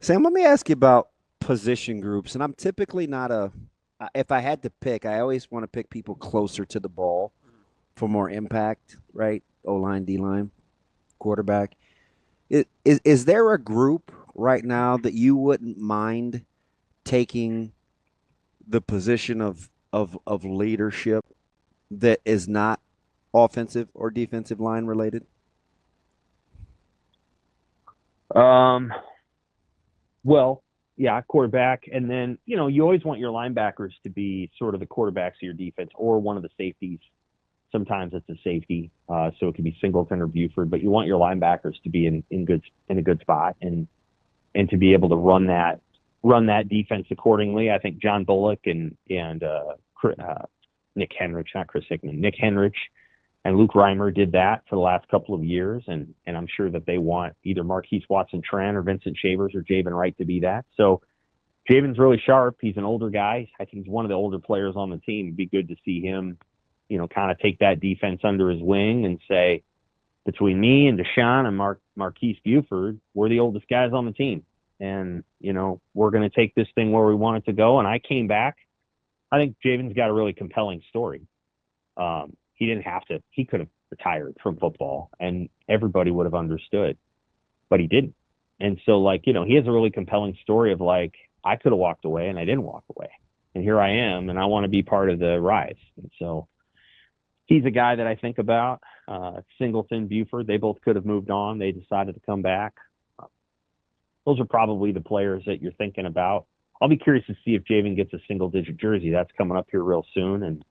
Sam, let me ask you about position groups. And I'm typically not if I had to pick, I always want to pick people closer to the ball Mhm. for more impact, right? O line, D line, quarterback. Is there a group right now that you wouldn't mind taking the position of leadership that is not offensive or defensive line related? Um, well, yeah, quarterback, and then you always want your linebackers to be sort of the quarterbacks of your defense, or one of the safeties. Sometimes it's a safety, so it could be Singleton or Buford, but you want your linebackers to be in a good spot and to be able to run that defense accordingly. I think John Bullock and Nick Henrich, not Chris Hickman, Nick Henrich and Luke Reimer did that for the last couple of years, and I'm sure that they want either Marquise Watson Tran or Vincent Shavers or Javen Wright to be that. So Javen's really sharp. He's an older guy. I think he's one of the older players on the team. It'd be good to see him, kind of take that defense under his wing and say, between me and Deshaun and Marquise Buford, we're the oldest guys on the team. And, we're going to take this thing where we want it to go. And I came back. I think Javen's got a really compelling story. He didn't have to, he could have retired from football and everybody would have understood, but he didn't. And so, like, he has a really compelling story of like, I could have walked away and I didn't walk away. And here I am, and I want to be part of the rise. And so he's a guy that I think about. Singleton, Buford, they both could have moved on. They decided to come back. Those are probably the players that you're thinking about. I'll be curious to see if Javen gets a single digit jersey. That's coming up here real soon. And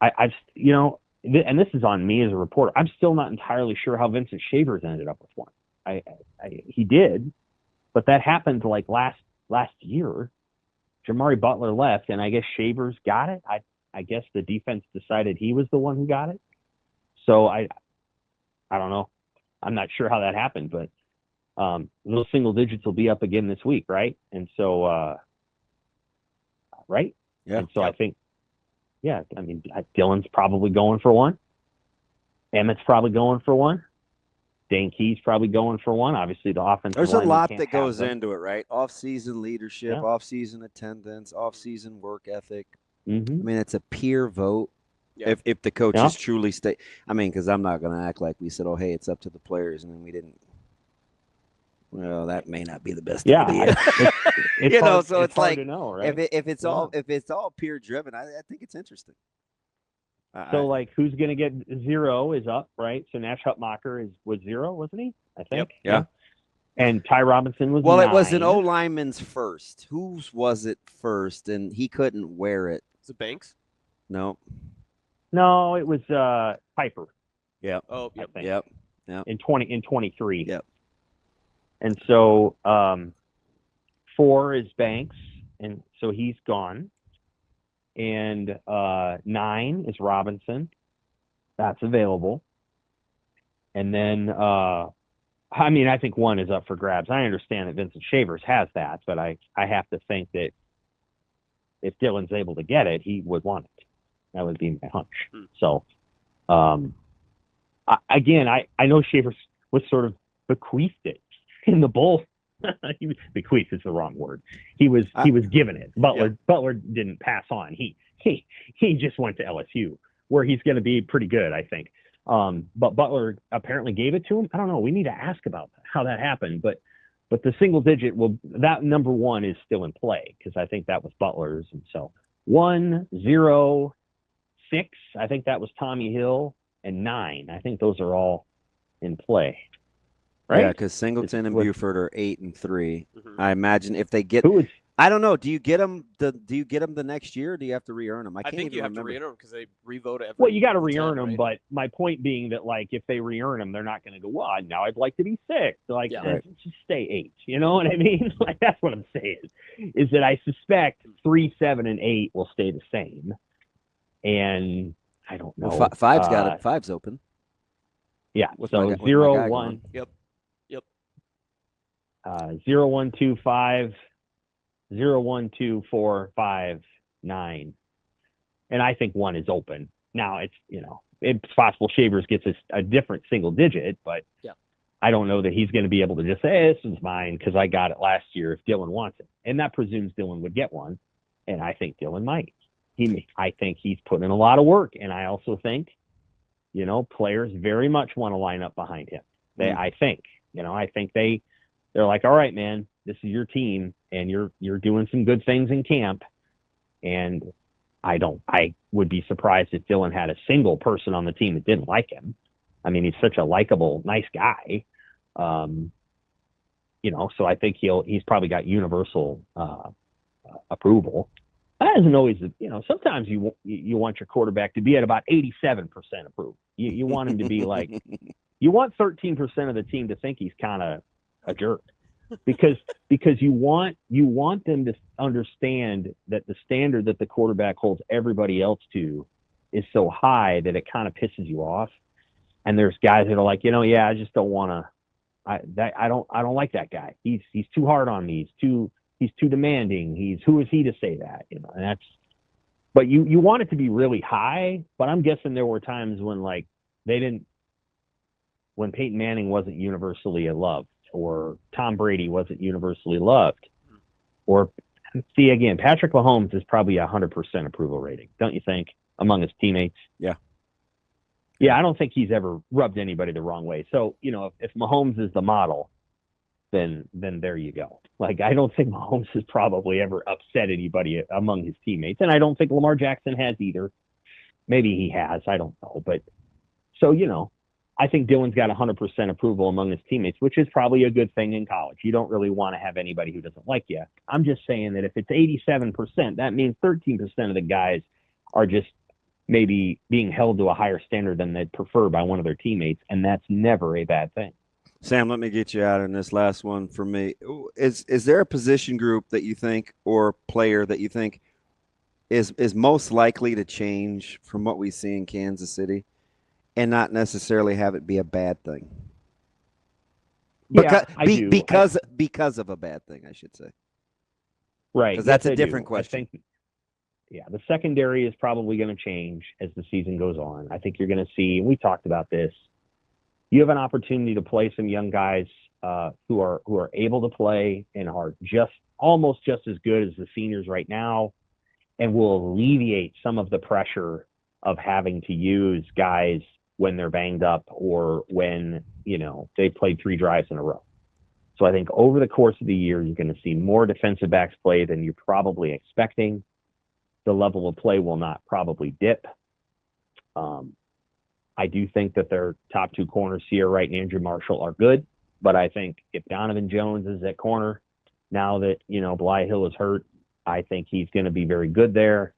I've, and this is on me as a reporter. I'm still not entirely sure how Vincent Shavers ended up with one. He did, but that happened like last year. Jamari Butler left, and I guess Shavers got it. I guess the defense decided he was the one who got it. So I don't know. I'm not sure how that happened, but those single digits will be up again this week, right? And so, right? Yeah. And so I Yep. think, yeah, I mean, Dylan's probably going for one. Emmett's probably going for one. Dane Key's probably going for one. Obviously, the offensive There's a lineman lot can't that have goes them. into it, right? Off-season leadership, Yeah. off-season attendance, off-season work ethic. Mm-hmm. I mean, it's a peer vote. Yeah. If the Yeah. coaches truly stay, I mean, because I'm not going to act like we said, "Oh, hey, it's up to the players," and then we didn't. Well, that may not be the best Yeah. idea. It's hard. So It's it's hard like to know, if right? it, if it's Yeah. all if it's all peer driven, I think it's interesting. So, I like, who's going to get zero is up, right? So Nash Hutmacher was zero, wasn't he? I Yep. think. Yeah. Yeah. And Ty Robinson was Well, it was an O 9. lineman's first. Whose was it first? And he couldn't wear it. Is it Banks? No. No, it was Piper, Yep. Oh, I yep. think, Yep. Yep. in 23. Yep. And so 4 is Banks, and so he's gone. And 9 is Robinson. That's available. And then I mean, I think 1 is up for grabs. I understand that Vincent Shavers has that, but I have to think that if Dylan's able to get it, he would want it. That would be my hunch. Hmm. So, um, I know Shavers was sort of bequeathed it in the bowl. Bequeathed is the wrong word. I, He was given it. Yeah. Butler didn't pass on. He just went to LSU where he's going to be pretty good, I think. But Butler apparently gave it to him. I don't know. We need to ask about how that happened, but the single digit will that number 1 is still in play because I think that was Butler's, and so 1-0-6. I think that was Tommy Hill, and 9. I think those are all in play, yeah, right? because It's Singleton and what Buford are 8-3. Hmm. I imagine if they get, who is I don't know. Do you get them the next year? Or do you have to re-earn them? I I can't think even you have to remember. re-enter them because they revote well, you every got to re-earn 10, them, right? but my point being that like if they re-earn them, they're not going to go. Well, now I'd like to be 6. Like Yeah. Right. just stay 8. You know what I mean? Like that's what I'm saying. Is that I suspect 3, 7, and 8 will stay the same, and I don't Well, know. five's got it. Five's open Yeah. with So with my zero guy one gone. Yep. Yep. 0125 01245 9, and I think 1 is open. Now it's it's possible Shavers gets a different single digit, but Yeah. I don't know that he's going to be able to just say, hey, this is mine because I got it last year if Dylan wants it. And that presumes Dylan would get one. And I think Dylan might. I think he's put in a lot of work. And I also think, players very much want to line up behind him. I think they're like, all right, man, this is your team and you're doing some good things in camp. And I would be surprised if Dylan had a single person on the team that didn't like him. I mean, he's such a likable, nice guy. So I think he's probably got universal approval. That isn't always, sometimes you want your quarterback to be at about 87% approval. You want him to be like, you want 13% of the team to think he's kind of a jerk because you want them to understand that the standard that the quarterback holds everybody else to is so high that it kind of pisses you off. And there's guys that are like, I just don't want to. I don't like that guy. He's too hard on me. He's too demanding. Who is he to say that? And that's. But you want it to be really high. But I'm guessing there were times when when Peyton Manning wasn't universally loved, or Tom Brady wasn't universally loved, or see again, Patrick Mahomes is probably 100% approval rating, don't you think, among his teammates? Yeah. Yeah, I don't think he's ever rubbed anybody the wrong way. So, if Mahomes is the model, then there you go. Like, I don't think Mahomes has probably ever upset anybody among his teammates. And I don't think Lamar Jackson has either. Maybe he has. I don't know. But so, I think Dylan's got 100% approval among his teammates, which is probably a good thing in college. You don't really want to have anybody who doesn't like you. I'm just saying that if it's 87%, that means 13% of the guys are just maybe being held to a higher standard than they'd prefer by one of their teammates, and that's never a bad thing. Sam, let me get you out in this last one for me. Is there a position group that you think, or player that you think is most likely to change from what we see in Kansas City and not necessarily have it be a bad thing? Because of a bad thing, I should say. Right. Because that's a different question. The secondary is probably going to change as the season goes on. I think you're going to see, and we talked about this, you have an opportunity to play some young guys who are able to play and are almost just as good as the seniors right now, and will alleviate some of the pressure of having to use guys when they're banged up or when, they played 3 drives in a row. So I think over the course of the year, you're going to see more defensive backs play than you're probably expecting. The level of play will not probably dip. I do think that their top 2 corners, Sierra Wright and Andrew Marshall, are good. But I think if Donovan Jones is at corner, now that, Bly Hill is hurt, I think he's going to be very good there.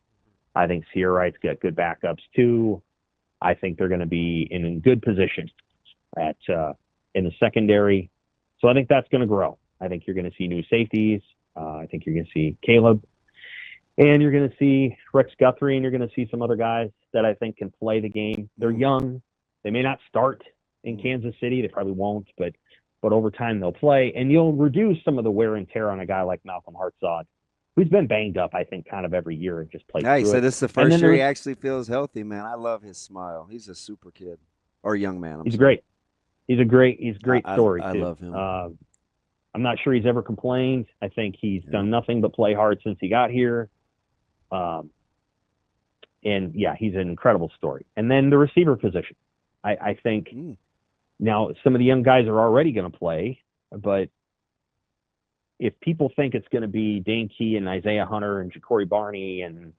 I think Sierra Wright's got good backups too. I think they're going to be in a good position in the secondary. So I think that's going to grow. I think you're going to see new safeties. I think you're going to see Caleb. And you're going to see Rex Guthrie, and you're going to see some other guys that I think can play the game. They're young. They may not start in Kansas City. They probably won't, but over time they'll play. And you'll reduce some of the wear and tear on a guy like Malcolm Hartzog, who's been banged up, I think, kind of every year and just played through he said it. this is the first year he actually feels healthy, man. I love his smile. He's a super kid. Or young man. He's great. He's a great story, too. I love him. I'm not sure he's ever complained. I think he's done nothing but play hard since he got here. And he's an incredible story. And then the receiver position, I think now some of the young guys are already going to play, but if people think it's going to be Dane Key and Isaiah Hunter and Ja'Cory Barney and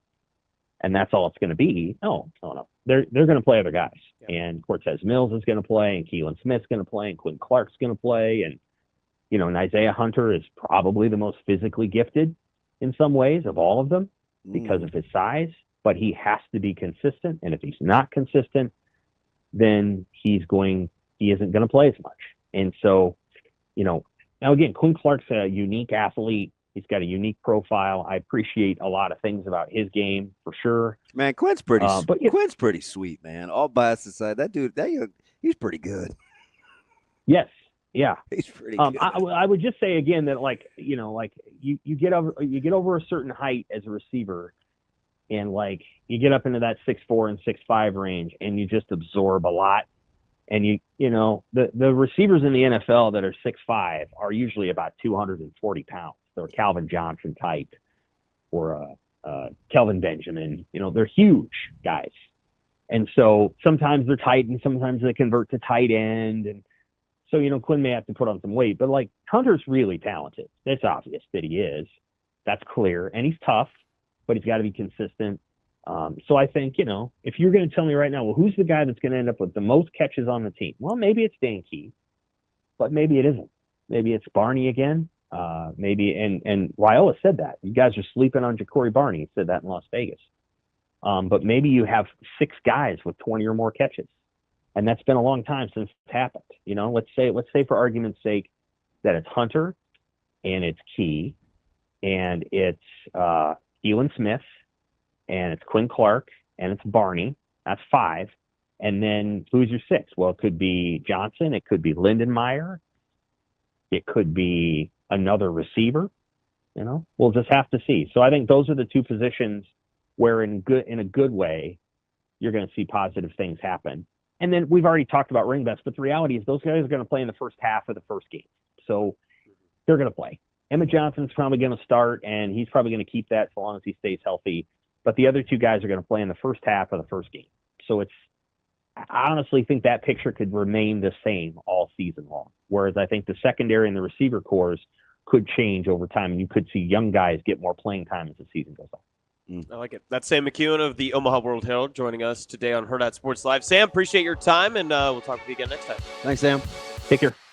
that's all it's going to be, no. They're going to play other guys. Yeah. And Cortez Mills is going to play, and Keelan Smith's going to play, and Quinn Clark's going to play, and and Isaiah Hunter is probably the most physically gifted in some ways of all of them, because of his size, but he has to be consistent. And if he's not consistent, then he isn't going to play as much. And so, now again, Quinn Clark's a unique athlete. He's got a unique profile. I appreciate a lot of things about his game for sure. Man, Quinn's pretty sweet, man. All bias aside, that dude, he's pretty good. Yes. Yeah. He's pretty good. I would just say again that you get over a certain height as a receiver, and you get up into that 6'4" and 6'5" range, and you just absorb a lot. And you know, the receivers in the NFL that are 6'5" are usually about 240 pounds. They're Calvin Johnson type or Kelvin Benjamin. You know, they're huge guys. And so sometimes they're tight and sometimes they convert to tight end. And so, you know, Quinn may have to put on some weight, but like Hunter's really talented. It's obvious that he is. That's clear. And he's tough, but he's got to be consistent. So I think, you know, if you're going to tell me right now, well, who's the guy that's going to end up with the most catches on the team? Well, maybe it's Dan Key, but maybe it isn't. Maybe it's Barney again. Maybe, and Raiola said that. You guys are sleeping on Ja'Cory Barney. He said that in Las Vegas. But maybe you have 6 guys with 20 or more catches. And that's been a long time since it's happened. You know, let's say for argument's sake that it's Hunter and it's Key and it's Keelan Smith and it's Quinn Clark and it's Barney. That's 5. And then who's your 6? Well, it could be Johnson. It could be Lindenmeyer. It could be another receiver. You know, we'll just have to see. So I think those are the 2 positions where in a good way, you're going to see positive things happen. And then we've already talked about ring bets, but the reality is those guys are going to play in the first half of the first game. So they're going to play. Emmett Johnson's probably going to start, and he's probably going to keep that so long as he stays healthy. But the other 2 guys are going to play in the first half of the first game. So I honestly think that picture could remain the same all season long. Whereas I think the secondary and the receiver cores could change over time, and you could see young guys get more playing time as the season goes on. I like it. That's Sam McKewon of the Omaha World Herald joining us today on Hurrdat Sports Live. Sam, appreciate your time, and we'll talk with you again next time. Thanks, Sam. Take care.